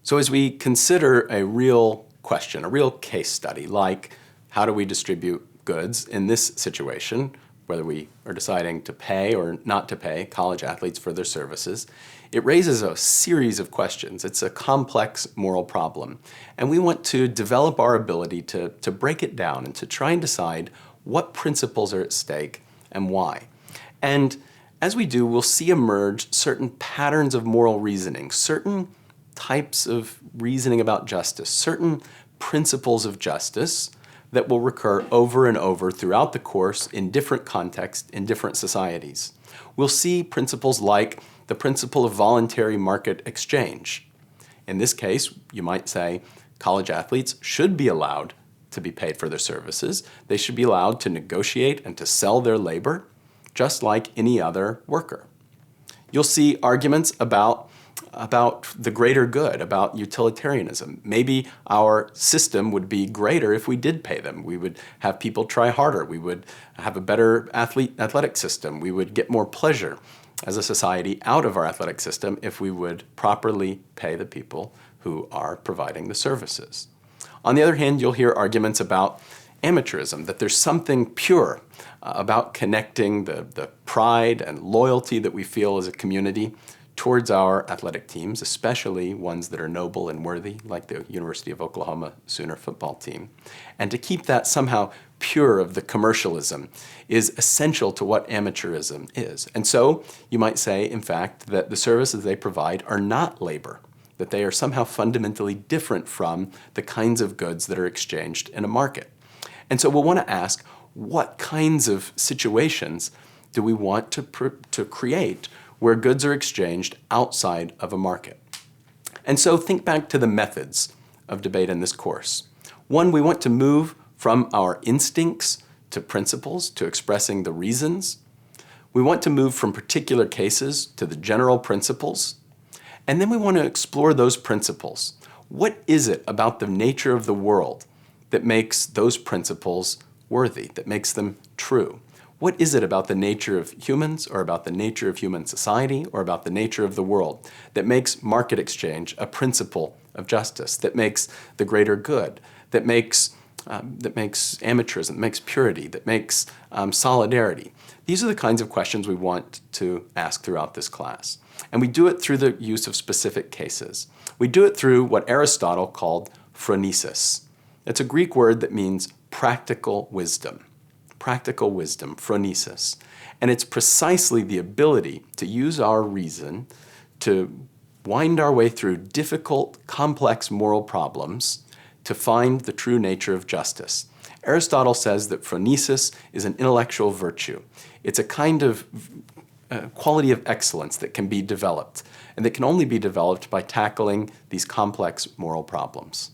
So as we consider a real question, a real case study, like how do we distribute goods in this situation, whether we are deciding to pay or not to pay college athletes for their services, it raises a series of questions. It's a complex moral problem. And we want to develop our ability to break it down and to try and decide what principles are at stake and why. And as we do, we'll see emerge certain patterns of moral reasoning, certain types of reasoning about justice, certain principles of justice that will recur over and over throughout the course in different contexts, in different societies. We'll see principles like the principle of voluntary market exchange. In this case, you might say college athletes should be allowed to be paid for their services. They should be allowed to negotiate and to sell their labor just like any other worker. You'll see arguments about the greater good, about utilitarianism. Maybe our system would be greater if we did pay them. We would have people try harder. We would have a better athletic system. We would get more pleasure as a society out of our athletic system if we would properly pay the people who are providing the services. On the other hand, you'll hear arguments about amateurism, that there's something pure about connecting the pride and loyalty that we feel as a community towards our athletic teams, especially ones that are noble and worthy, like the University of Oklahoma Sooner football team. And to keep that somehow pure of the commercialism is essential to what amateurism is. And so you might say, in fact, that the services they provide are not labor, that they are somehow fundamentally different from the kinds of goods that are exchanged in a market. And so we'll want to ask, what kinds of situations do we want to create where goods are exchanged outside of a market? And so think back to the methods of debate in this course. One, we want to move from our instincts to principles, to expressing the reasons. We want to move from particular cases to the general principles. And then we want to explore those principles. What is it about the nature of the world that makes those principles worthy, that makes them true? What is it about the nature of humans, or about the nature of human society, or about the nature of the world that makes market exchange a principle of justice, that makes the greater good, that makes amateurism, that makes purity, that makes solidarity? These are the kinds of questions we want to ask throughout this class. And we do it through the use of specific cases. We do it through what Aristotle called phronesis. It's a Greek word that means practical wisdom. Practical wisdom, phronesis. And it's precisely the ability to use our reason to wind our way through difficult, complex moral problems to find the true nature of justice. Aristotle says that phronesis is an intellectual virtue. It's a kind of quality of excellence that can be developed, and that can only be developed by tackling these complex moral problems.